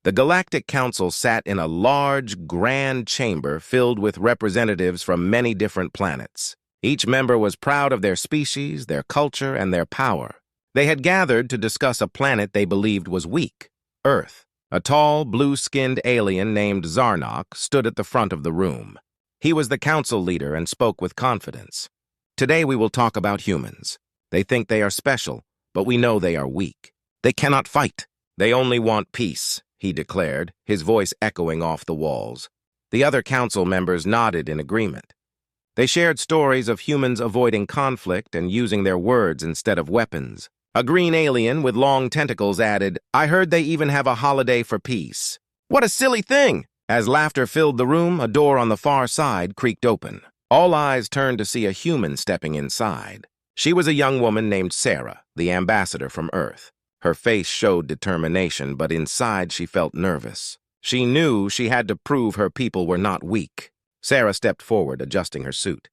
The Galactic Council sat in a large, grand chamber filled with representatives from many different planets. Each member was proud of their species, their culture, and their power. They had gathered to discuss a planet they believed was weak, Earth. A tall, blue-skinned alien named Zarnok stood at the front of the room. He was the council leader and spoke with confidence. Today we will talk about humans. They think they are special, but we know they are weak. They cannot fight. They only want peace, he declared, his voice echoing off the walls. The other council members nodded in agreement. They shared stories of humans avoiding conflict and using their words instead of weapons. A green alien with long tentacles added, "I heard they even have a holiday for peace." "What a silly thing!" As laughter filled the room, a door on the far side creaked open. All eyes turned to see a human stepping inside. She was a young woman named Sarah, the ambassador from Earth. Her face showed determination, but inside she felt nervous. She knew she had to prove her people were not weak. Sarah stepped forward, adjusting her suit.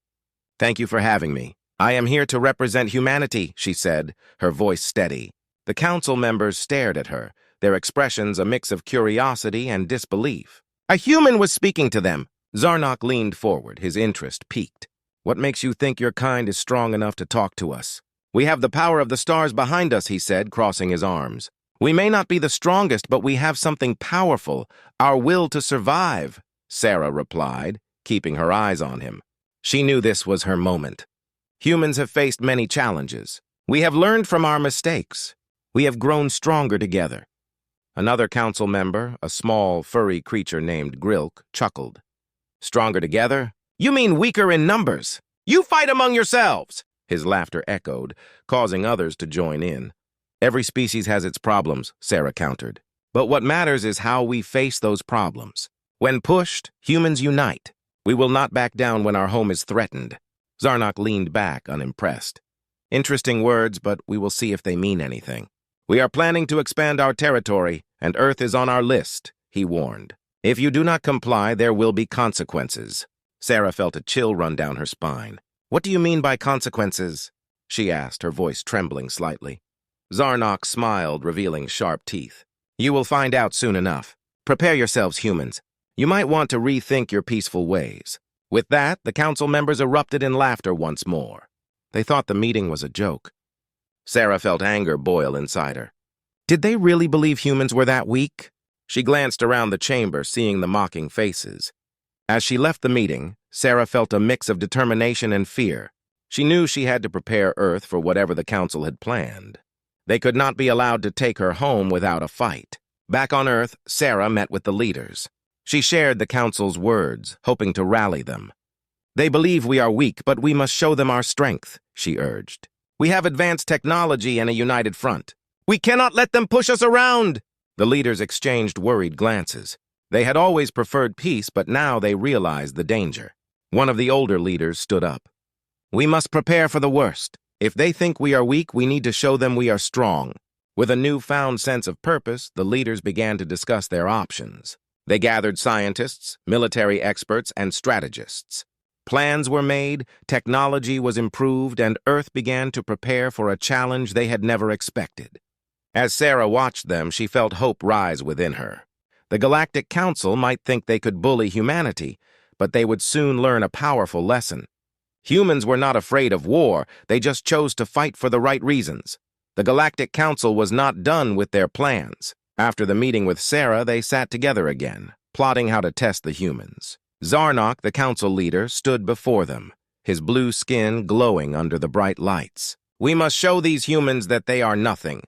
"Thank you for having me. I am here to represent humanity," she said, her voice steady. The council members stared at her, their expressions a mix of curiosity and disbelief. A human was speaking to them. Zarnok leaned forward, his interest piqued. "What makes you think your kind is strong enough to talk to us?" "We have the power of the stars behind us," he said, crossing his arms. "We may not be the strongest, but we have something powerful, our will to survive," Sarah replied, keeping her eyes on him. She knew this was her moment. Humans have faced many challenges. We have learned from our mistakes. We have grown stronger together. Another council member, a small, furry creature named Grilk, chuckled. "Stronger together? You mean weaker in numbers? You fight among yourselves!" His laughter echoed, causing others to join in. "Every species has its problems," Sarah countered. "But what matters is how we face those problems. When pushed, humans unite. We will not back down when our home is threatened." Zarnok leaned back, unimpressed. "Interesting words, but we will see if they mean anything. We are planning to expand our territory, and Earth is on our list," he warned. "If you do not comply, there will be consequences." Sarah felt a chill run down her spine. "What do you mean by consequences?" she asked, her voice trembling slightly. Zarnok smiled, revealing sharp teeth. "You will find out soon enough. Prepare yourselves, humans. You might want to rethink your peaceful ways." With that, the council members erupted in laughter once more. They thought the meeting was a joke. Sarah felt anger boil inside her. Did they really believe humans were that weak? She glanced around the chamber, seeing the mocking faces. As she left the meeting, Sarah felt a mix of determination and fear. She knew she had to prepare Earth for whatever the council had planned. They could not be allowed to take her home without a fight. Back on Earth, Sarah met with the leaders. She shared the council's words, hoping to rally them. "They believe we are weak, but we must show them our strength," she urged. "We have advanced technology and a united front. We cannot let them push us around!" The leaders exchanged worried glances. They had always preferred peace, but now they realized the danger. One of the older leaders stood up. "We must prepare for the worst. If they think we are weak, we need to show them we are strong." With a newfound sense of purpose, the leaders began to discuss their options. They gathered scientists, military experts, and strategists. Plans were made, technology was improved, and Earth began to prepare for a challenge they had never expected. As Sarah watched them, she felt hope rise within her. The Galactic Council might think they could bully humanity, but they would soon learn a powerful lesson. Humans were not afraid of war, they just chose to fight for the right reasons. The Galactic Council was not done with their plans. After the meeting with Sarah, they sat together again, plotting how to test the humans. Zarnok, the council leader, stood before them, his blue skin glowing under the bright lights. "We must show these humans that they are nothing,"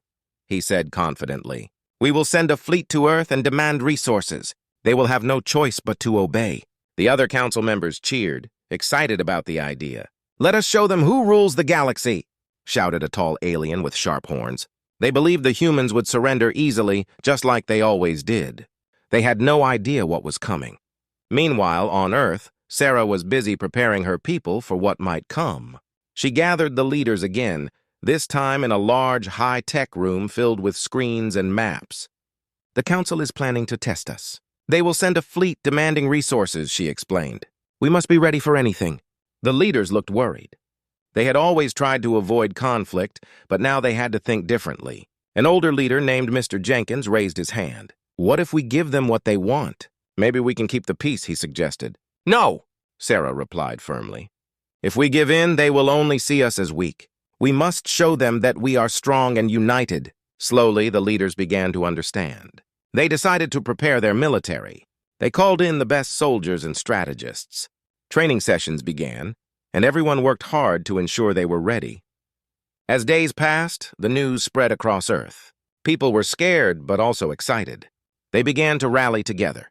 he said confidently. "We will send a fleet to Earth and demand resources. They will have no choice but to obey." The other council members cheered, excited about the idea. "Let us show them who rules the galaxy," shouted a tall alien with sharp horns. They believed the humans would surrender easily, just like they always did. They had no idea what was coming. Meanwhile, on Earth, Sarah was busy preparing her people for what might come. She gathered the leaders again, this time in a large, high-tech room filled with screens and maps. "The council is planning to test us. They will send a fleet demanding resources," she explained. "We must be ready for anything." The leaders looked worried. They had always tried to avoid conflict, but now they had to think differently. An older leader named Mr. Jenkins raised his hand. What if we give them what they want? Maybe we can keep the peace, he suggested. No, Sarah replied firmly. If we give in, they will only see us as weak. We must show them that we are strong and united. Slowly, the leaders began to understand. They decided to prepare their military. They called in the best soldiers and strategists. Training sessions began, and everyone worked hard to ensure they were ready. As days passed, the news spread across Earth. People were scared, but also excited. They began to rally together.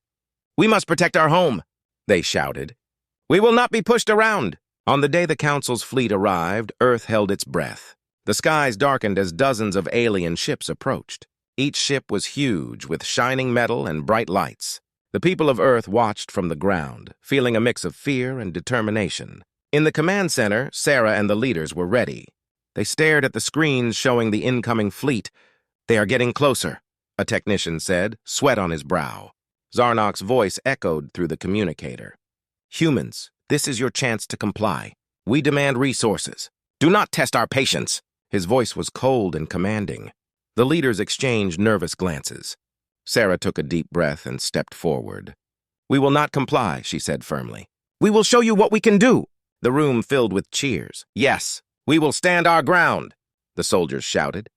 "We must protect our home," they shouted. "We will not be pushed around." On the day the Council's fleet arrived, Earth held its breath. The skies darkened as dozens of alien ships approached. Each ship was huge, with shining metal and bright lights. The people of Earth watched from the ground, feeling a mix of fear and determination. In the command center, Sarah and the leaders were ready. They stared at the screens showing the incoming fleet. "They are getting closer," a technician said, sweat on his brow. Zarnok's voice echoed through the communicator. "Humans, this is your chance to comply. We demand resources. Do not test our patience." His voice was cold and commanding. The leaders exchanged nervous glances. Sarah took a deep breath and stepped forward. "We will not comply," she said firmly. "We will show you what we can do." The room filled with cheers. "Yes, we will stand our ground," the soldiers shouted.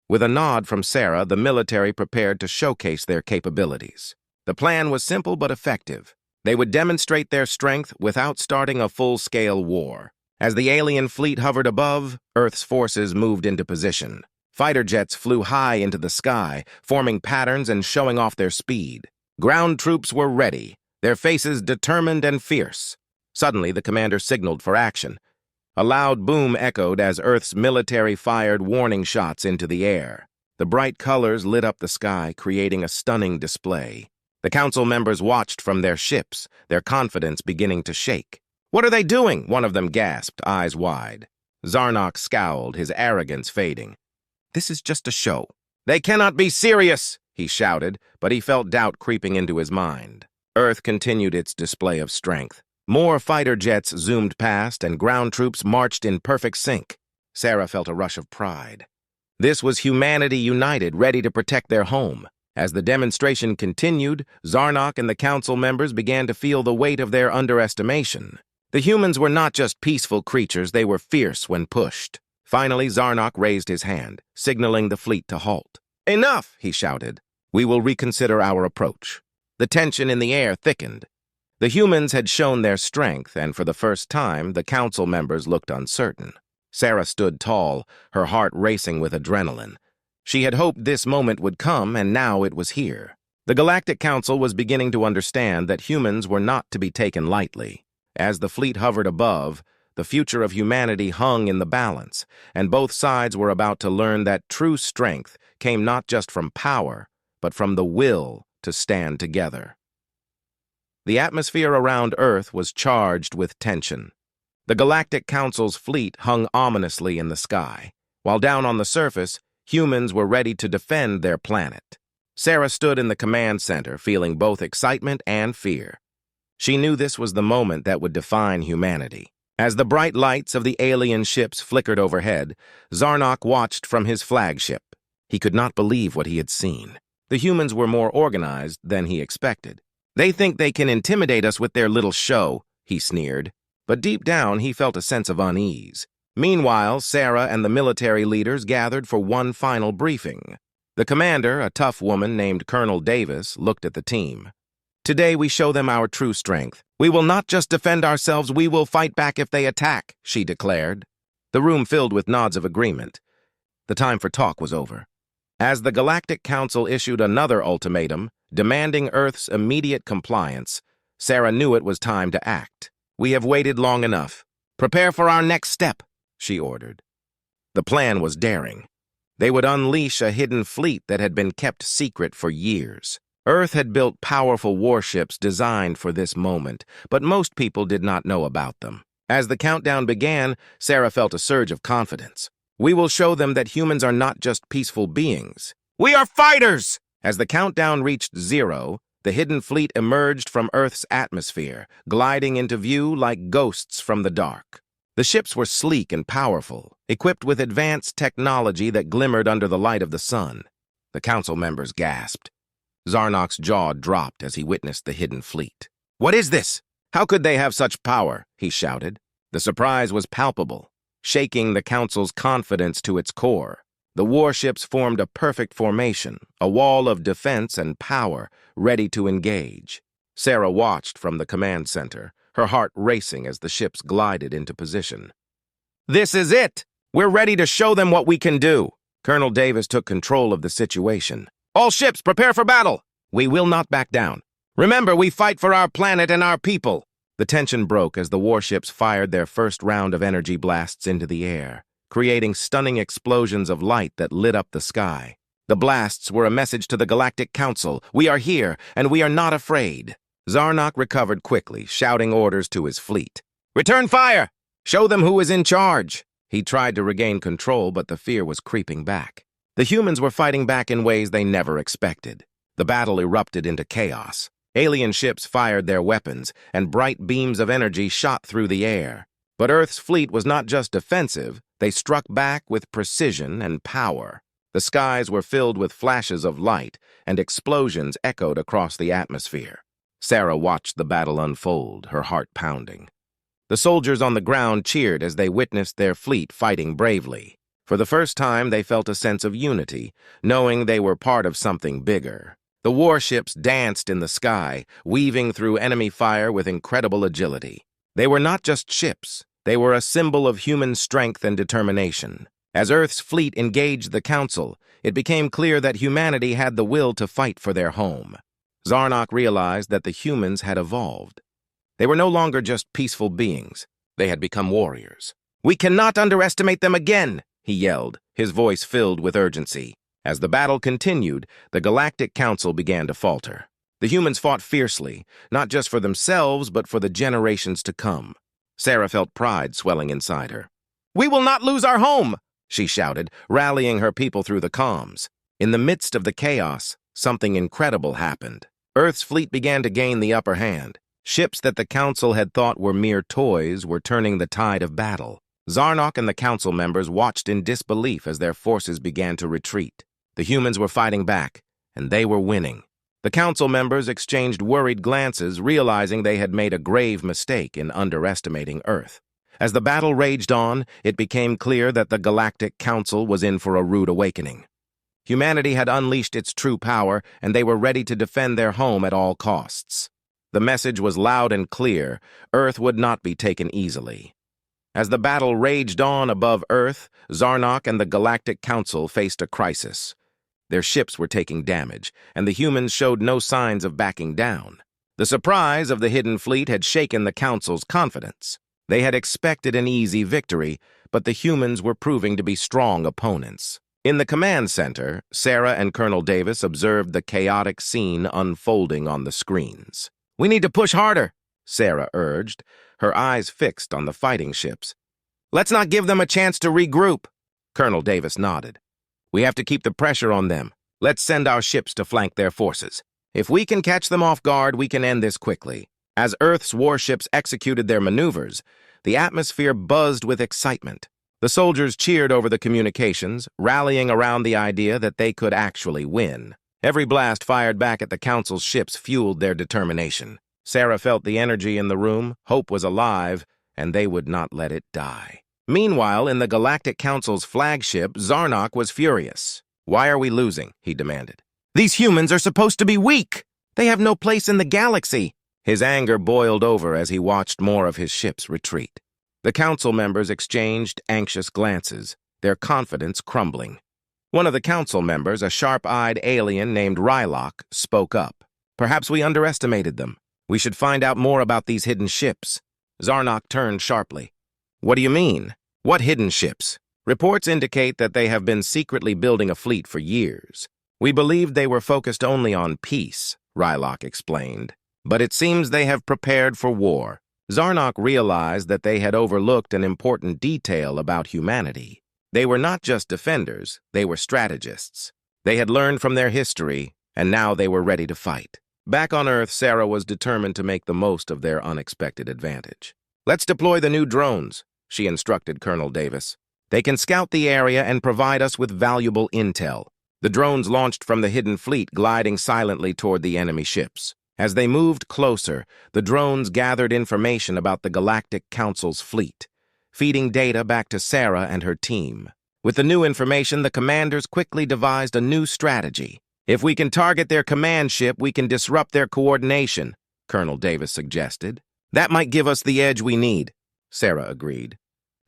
With a nod from Sarah, the military prepared to showcase their capabilities. The plan was simple but effective. They would demonstrate their strength without starting a full-scale war. As the alien fleet hovered above, Earth's forces moved into position. Fighter jets flew high into the sky, forming patterns and showing off their speed. Ground troops were ready, their faces determined and fierce. Suddenly, the commander signaled for action. A loud boom echoed as Earth's military fired warning shots into the air. The bright colors lit up the sky, creating a stunning display. The council members watched from their ships, their confidence beginning to shake. "What are they doing?" one of them gasped, eyes wide. Zarnok scowled, his arrogance fading. "This is just a show." "They cannot be serious," he shouted, but he felt doubt creeping into his mind. Earth continued its display of strength. More fighter jets zoomed past, and ground troops marched in perfect sync. Sarah felt a rush of pride. This was humanity united, ready to protect their home. As the demonstration continued, Zarnok and the council members began to feel the weight of their underestimation. The humans were not just peaceful creatures, they were fierce when pushed. Finally, Zarnok raised his hand, signaling the fleet to halt. "Enough," he shouted. "We will reconsider our approach." The tension in the air thickened. The humans had shown their strength, and for the first time, the council members looked uncertain. Sarah stood tall, her heart racing with adrenaline. She had hoped this moment would come, and now it was here. The Galactic Council was beginning to understand that humans were not to be taken lightly. As the fleet hovered above, the future of humanity hung in the balance, and both sides were about to learn that true strength came not just from power, but from the will to stand together. The atmosphere around Earth was charged with tension. The Galactic Council's fleet hung ominously in the sky, while down on the surface, humans were ready to defend their planet. Sarah stood in the command center, feeling both excitement and fear. She knew this was the moment that would define humanity. As the bright lights of the alien ships flickered overhead, Zarnok watched from his flagship. He could not believe what he had seen. The humans were more organized than he expected. "They think they can intimidate us with their little show," he sneered. But deep down, he felt a sense of unease. Meanwhile, Sarah and the military leaders gathered for one final briefing. The commander, a tough woman named Colonel Davis, looked at the team. "Today we show them our true strength. We will not just defend ourselves, we will fight back if they attack," she declared. The room filled with nods of agreement. The time for talk was over. As the Galactic Council issued another ultimatum, demanding Earth's immediate compliance, Sarah knew it was time to act. "We have waited long enough. Prepare for our next step," she ordered. The plan was daring. They would unleash a hidden fleet that had been kept secret for years. Earth had built powerful warships designed for this moment, but most people did not know about them. As the countdown began, Sarah felt a surge of confidence. "We will show them that humans are not just peaceful beings. We are fighters!" As the countdown reached 0, the hidden fleet emerged from Earth's atmosphere, gliding into view like ghosts from the dark. The ships were sleek and powerful, equipped with advanced technology that glimmered under the light of the sun. The council members gasped. Zarnok's jaw dropped as he witnessed the hidden fleet. "What is this? How could they have such power?" he shouted. The surprise was palpable, shaking the Council's confidence to its core. The warships formed a perfect formation, a wall of defense and power, ready to engage. Sarah watched from the command center, her heart racing as the ships glided into position. "This is it! We're ready to show them what we can do!" Colonel Davis took control of the situation. "All ships, prepare for battle! We will not back down. Remember, we fight for our planet and our people!" The tension broke as the warships fired their first round of energy blasts into the air, creating stunning explosions of light that lit up the sky. The blasts were a message to the Galactic Council. "We are here, and we are not afraid." Zarnok recovered quickly, shouting orders to his fleet. "Return fire! Show them who is in charge!" He tried to regain control, but the fear was creeping back. The humans were fighting back in ways they never expected. The battle erupted into chaos. Alien ships fired their weapons, and bright beams of energy shot through the air. But Earth's fleet was not just defensive, they struck back with precision and power. The skies were filled with flashes of light, and explosions echoed across the atmosphere. Sarah watched the battle unfold, her heart pounding. The soldiers on the ground cheered as they witnessed their fleet fighting bravely. For the first time, they felt a sense of unity, knowing they were part of something bigger. The warships danced in the sky, weaving through enemy fire with incredible agility. They were not just ships, they were a symbol of human strength and determination. As Earth's fleet engaged the Council, it became clear that humanity had the will to fight for their home. Zarnok realized that the humans had evolved. They were no longer just peaceful beings. They had become warriors. "We cannot underestimate them again," he yelled, his voice filled with urgency. As the battle continued, the Galactic Council began to falter. The humans fought fiercely, not just for themselves, but for the generations to come. Sarah felt pride swelling inside her. "We will not lose our home!" she shouted, rallying her people through the comms. In the midst of the chaos, something incredible happened. Earth's fleet began to gain the upper hand. Ships that the Council had thought were mere toys were turning the tide of battle. Zarnok and the Council members watched in disbelief as their forces began to retreat. The humans were fighting back, and they were winning. The Council members exchanged worried glances, realizing they had made a grave mistake in underestimating Earth. As the battle raged on, it became clear that the Galactic Council was in for a rude awakening. Humanity had unleashed its true power, and they were ready to defend their home at all costs. The message was loud and clear: Earth would not be taken easily. As the battle raged on above Earth, Zarnok and the Galactic Council faced a crisis. Their ships were taking damage, and the humans showed no signs of backing down. The surprise of the hidden fleet had shaken the Council's confidence. They had expected an easy victory, but the humans were proving to be strong opponents. In the command center, Sarah and Colonel Davis observed the chaotic scene unfolding on the screens. "We need to push harder," Sarah urged, her eyes fixed on the fighting ships. "Let's not give them a chance to regroup." Colonel Davis nodded. "We have to keep the pressure on them. Let's send our ships to flank their forces. If we can catch them off guard, we can end this quickly." As Earth's warships executed their maneuvers, the atmosphere buzzed with excitement. The soldiers cheered over the communications, rallying around the idea that they could actually win. Every blast fired back at the Council's ships fueled their determination. Sarah felt the energy in the room, hope was alive, and they would not let it die. Meanwhile, in the Galactic Council's flagship, Zarnok was furious. "Why are we losing?" he demanded. "These humans are supposed to be weak! They have no place in the galaxy!" His anger boiled over as he watched more of his ships retreat. The Council members exchanged anxious glances, their confidence crumbling. One of the Council members, a sharp-eyed alien named Rylock, spoke up. "Perhaps we underestimated them. We should find out more about these hidden ships." Zarnok turned sharply. "What do you mean? What hidden ships?" "Reports indicate that they have been secretly building a fleet for years. We believed they were focused only on peace," Rylock explained. "But it seems they have prepared for war." Zarnok realized that they had overlooked an important detail about humanity. They were not just defenders, they were strategists. They had learned from their history, and now they were ready to fight. Back on Earth, Sarah was determined to make the most of their unexpected advantage. "Let's deploy the new drones," she instructed Colonel Davis. "They can scout the area and provide us with valuable intel. The drones launched from the hidden fleet, gliding silently toward the enemy ships. As they moved closer, the drones gathered information about the Galactic Council's fleet, feeding data back to Sarah and her team. With the new information, the commanders quickly devised a new strategy. "If we can target their command ship, we can disrupt their coordination," Colonel Davis suggested. "That might give us the edge we need," Sarah agreed.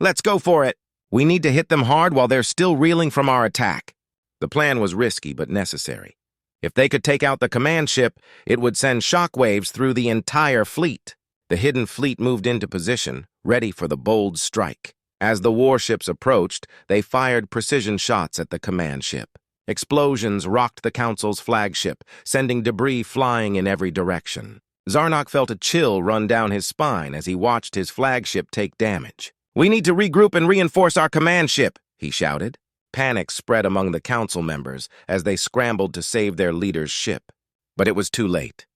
"Let's go for it. We need to hit them hard while they're still reeling from our attack." The plan was risky but necessary. If they could take out the command ship, it would send shockwaves through the entire fleet. The hidden fleet moved into position, ready for the bold strike. As the warships approached, they fired precision shots at the command ship. Explosions rocked the Council's flagship, sending debris flying in every direction. Zarnok felt a chill run down his spine as he watched his flagship take damage. "We need to regroup and reinforce our command ship," he shouted. Panic spread among the council members as they scrambled to save their leader's ship. But it was too late.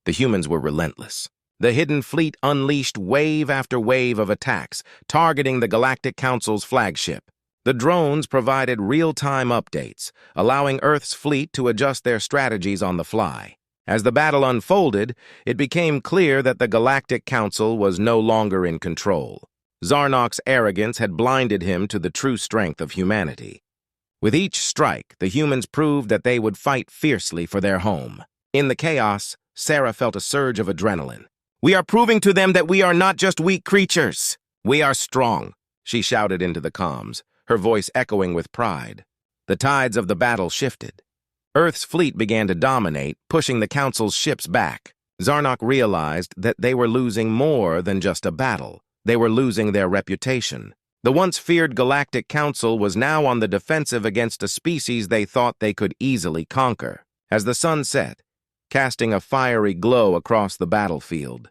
The humans were relentless. The hidden fleet unleashed wave after wave of attacks, targeting the Galactic Council's flagship. The drones provided real-time updates, allowing Earth's fleet to adjust their strategies on the fly. As the battle unfolded, it became clear that the Galactic Council was no longer in control. Zarnok's arrogance had blinded him to the true strength of humanity. With each strike, the humans proved that they would fight fiercely for their home. In the chaos, Sarah felt a surge of adrenaline. "We are proving to them that we are not just weak creatures. We are strong," she shouted into the comms, her voice echoing with pride. The tides of the battle shifted. Earth's fleet began to dominate, pushing the Council's ships back. Zarnok realized that they were losing more than just a battle. They were losing their reputation. The once feared Galactic Council was now on the defensive against a species they thought they could easily conquer. As the sun set, casting a fiery glow across the battlefield,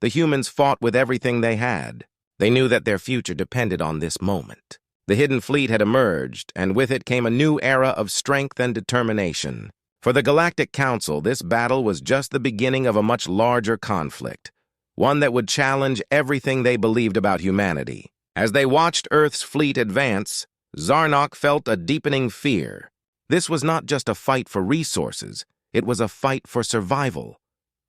the humans fought with everything they had. They knew that their future depended on this moment. The hidden fleet had emerged, and with it came a new era of strength and determination. For the Galactic Council, this battle was just the beginning of a much larger conflict, one that would challenge everything they believed about humanity. As they watched Earth's fleet advance, Zarnok felt a deepening fear. This was not just a fight for resources, it was a fight for survival.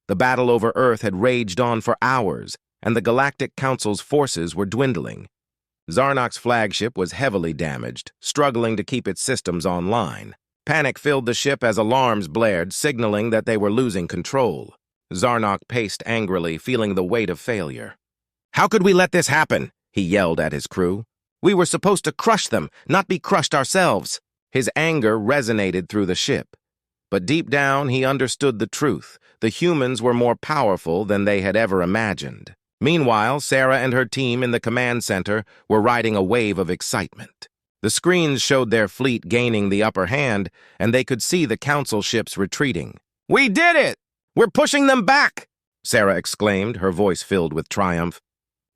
The battle over Earth had raged on for hours, and the Galactic Council's forces were dwindling. Zarnok's flagship was heavily damaged, struggling to keep its systems online. Panic filled the ship as alarms blared, signaling that they were losing control. Zarnok paced angrily, feeling the weight of failure. "How could we let this happen?" he yelled at his crew. "We were supposed to crush them, not be crushed ourselves." His anger resonated through the ship. But deep down, he understood the truth. The humans were more powerful than they had ever imagined. Meanwhile, Sarah and her team in the command center were riding a wave of excitement. The screens showed their fleet gaining the upper hand, and they could see the council ships retreating. "We did it! We're pushing them back!" Sarah exclaimed, her voice filled with triumph.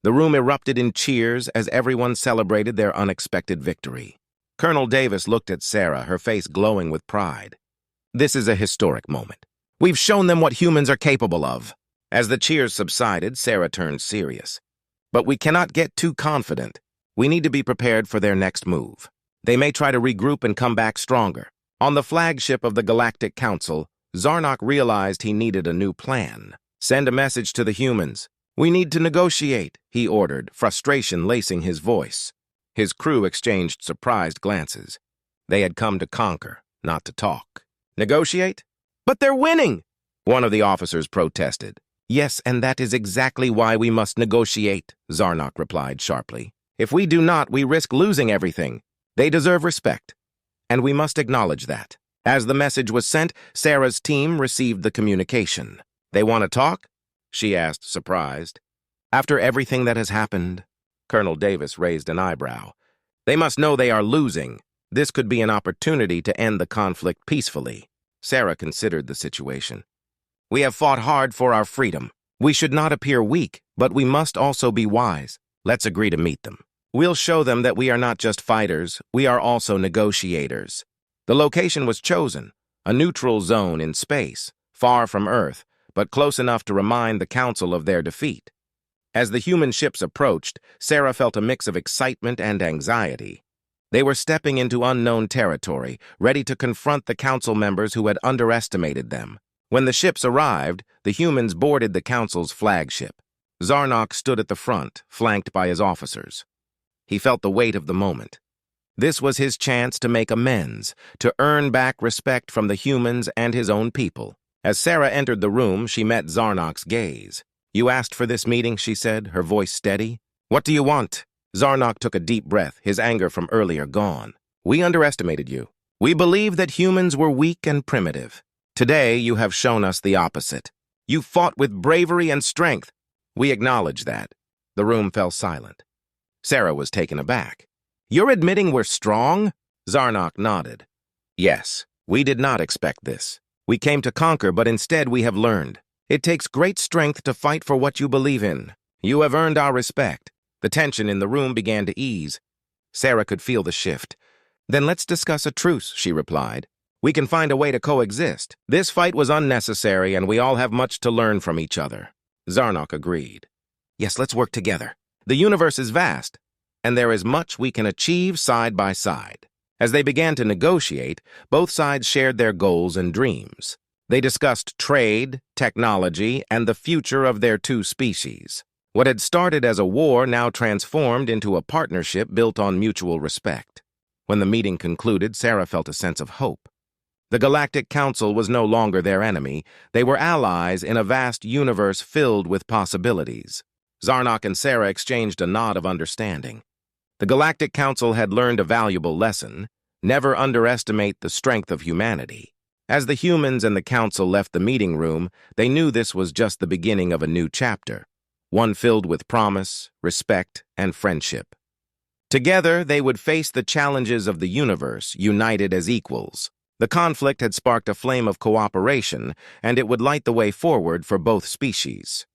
The room erupted in cheers as everyone celebrated their unexpected victory. Colonel Davis looked at Sarah, her face glowing with pride. "This is a historic moment. We've shown them what humans are capable of." As the cheers subsided, Sarah turned serious. "But we cannot get too confident. We need to be prepared for their next move. They may try to regroup and come back stronger." On the flagship of the Galactic Council, Zarnok realized he needed a new plan. "Send a message to the humans. We need to negotiate," he ordered, frustration lacing his voice. His crew exchanged surprised glances. They had come to conquer, not to talk. "Negotiate? But they're winning!" one of the officers protested. "Yes, and that is exactly why we must negotiate," Zarnok replied sharply. "If we do not, we risk losing everything. They deserve respect, and we must acknowledge that." As the message was sent, Sarah's team received the communication. "They want to talk?" she asked, surprised. "After everything that has happened," Colonel Davis raised an eyebrow. "They must know they are losing. This could be an opportunity to end the conflict peacefully." Sarah considered the situation. "We have fought hard for our freedom. We should not appear weak, but we must also be wise. Let's agree to meet them. We'll show them that we are not just fighters, we are also negotiators." The location was chosen, a neutral zone in space, far from Earth, but close enough to remind the Council of their defeat. As the human ships approached, Sarah felt a mix of excitement and anxiety. They were stepping into unknown territory, ready to confront the council members who had underestimated them. When the ships arrived, the humans boarded the council's flagship. Zarnok stood at the front, flanked by his officers. He felt the weight of the moment. This was his chance to make amends, to earn back respect from the humans and his own people. As Sarah entered the room, she met Zarnok's gaze. "You asked for this meeting," she said, her voice steady. "What do you want?" Zarnok took a deep breath, his anger from earlier gone. "We underestimated you. We believed that humans were weak and primitive. Today, you have shown us the opposite. You fought with bravery and strength. We acknowledge that." The room fell silent. Sarah was taken aback. "You're admitting we're strong?" Zarnok nodded. "Yes, we did not expect this. We came to conquer, but instead we have learned. It takes great strength to fight for what you believe in. You have earned our respect." The tension in the room began to ease. Sarah could feel the shift. "Then let's discuss a truce," she replied. "We can find a way to coexist. This fight was unnecessary, and we all have much to learn from each other." Zarnok agreed. "Yes, let's work together. The universe is vast, and there is much we can achieve side by side." As they began to negotiate, both sides shared their goals and dreams. They discussed trade, technology, and the future of their two species. What had started as a war now transformed into a partnership built on mutual respect. When the meeting concluded, Sarah felt a sense of hope. The Galactic Council was no longer their enemy. They were allies in a vast universe filled with possibilities. Zarnok and Sarah exchanged a nod of understanding. The Galactic Council had learned a valuable lesson: never underestimate the strength of humanity. As the humans and the Council left the meeting room, they knew this was just the beginning of a new chapter, one filled with promise, respect, and friendship. Together, they would face the challenges of the universe, united as equals. The conflict had sparked a flame of cooperation, and it would light the way forward for both species.